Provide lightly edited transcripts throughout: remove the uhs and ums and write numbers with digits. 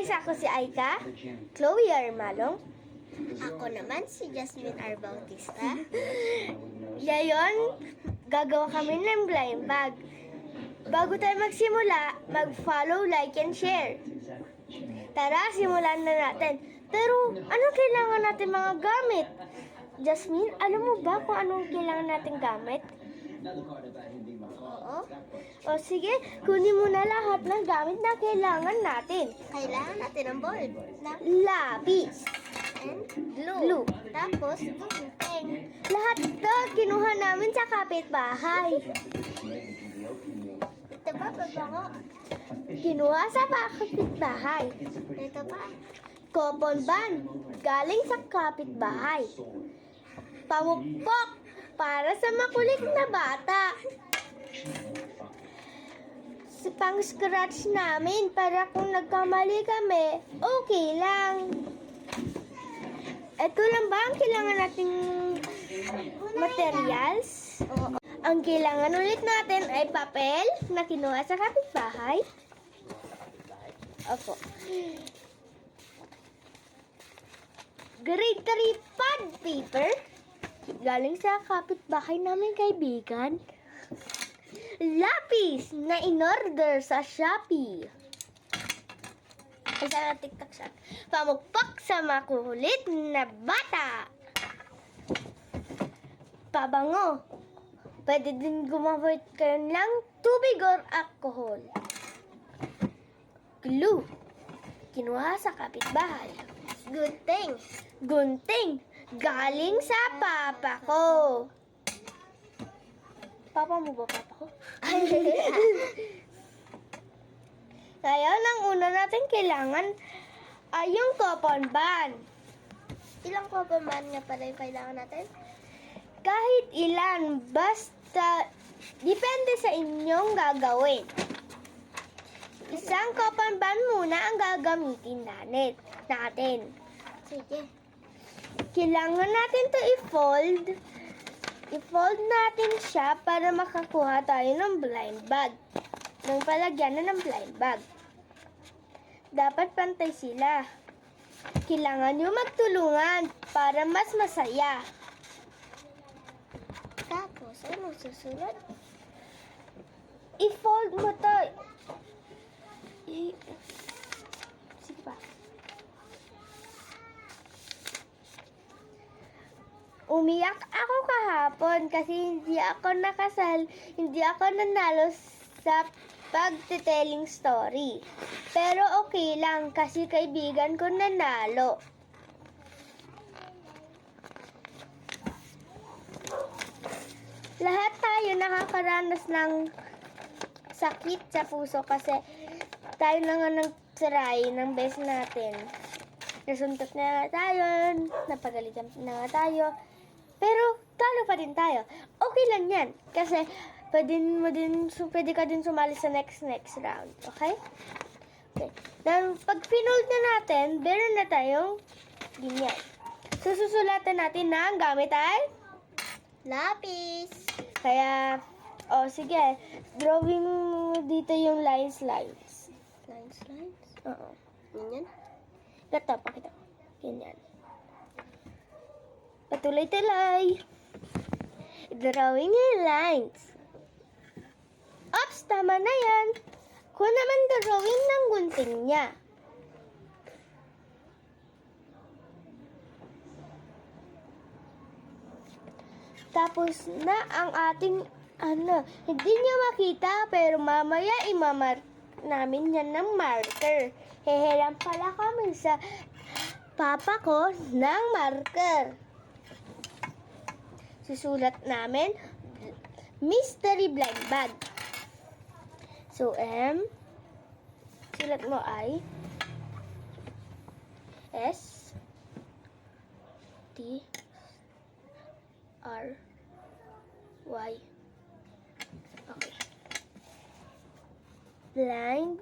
guys, ako si Aika, Chloe Armalong. Ako naman si Jasmine R. Bautista. Ngayon, gagawa kami ng blind bag. Bago tayo magsimula, mag-follow, like, and share. Tara, simulan na natin. Pero, anong kailangan natin mga gamit? Jasmine, alam mo ba kung anong kailangan natin gamit? Oo. O sige, kunin mo na lahat ng gamit na kailangan natin. Kailangan natin ng board. Lapis, And glue. tapos, gunting. Lahat to kinuha namin sa kapitbahay. Ito ba, babango? Kinuha sa kapitbahay. Ito pa. Coupon band, galing sa kapitbahay. Pamukpok, para sa makulit na bata. Pang-scratch namin para kung nagkamali kami, okay lang. Ito lang ba ang kailangan nating materials? Oo. Ang kailangan ulit natin ay papel na kinuha sa kapitbahay. Opo. Grade 3 pad paper. Galing sa kapitbahay namin kaibigan. Lapis na in-order sa Shopee. Isa na TikTok shop. Pamukpok sa makulit na bata. Pabango. Pwede din gumamit kayo ng tubig or alcohol. Glue. Kinuha sa kapitbahay. Gunting. Gunting. Galing sa papa ko. Papa mo ba papa ko? Ngayon, ang una natin kailangan ay yung coupon band. Ilang coupon nga pala yung kailangan natin? Kahit ilan, basta depende sa inyong gagawin. Isang coupon band muna ang gagamitin natin. Sige. Kailangan natin to i-fold. I-fold natin siya para makakuha tayo ng blind bag. Ng palagyanan ng blind bag. Dapat pantay sila. Kailangan nyo magtulungan para mas masaya. Tapos, ano susunod? I-fold mo to. Sige pa. Umiyak ako kahapon kasi hindi ako nanalo sa pagte-telling story. Pero okay lang kasi kaibigan ko nanalo. Lahat tayo nakakaranas ng sakit sa puso kasi tayo na nga nagsaray ng best natin. Nasuntok na nga tayo, napagalitan na nga tayo. Pero, talo pa din tayo. Okay lang yan. Kasi, pwede ka din sumali sa next round. Okay? Okay. Then, pag pinold na natin, meron na tayong ganyan. So, susulatan natin na ang gamit ay Lapis. kaya, sige. Drawing mo dito yung lines. Lines. Oo. Ganyan. Ito, pakita ko. Ganyan. Patuloy-tuloy. Drawing yung lines. Ops, tama na yan. Kung naman drawing ng gunting niya. Tapos na ang ating, hindi niya makita, pero mamaya imamark namin yan ng marker. Hehelang pala kami sa papa ko ng marker. Susulat namin, mystery blind bag. So, sulat mo ay S T R Y. Okay. Blind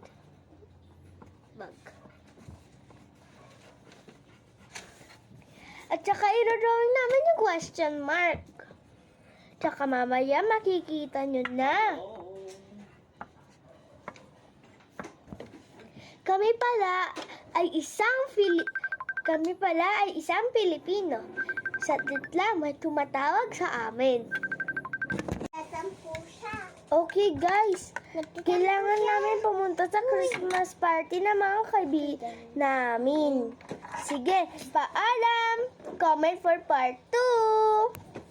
bag. At saka i-drawing namin yung question mark. Tsaka mamaya makikita nyo na. Kami pala kami pala ay isang Pilipino. Sa lang may tumatawag sa amin. Tatampo siya. Okay guys, kailangan namin pumunta sa Christmas party ng mga kaibigan namin. Sige, paalam! Comment for part 2!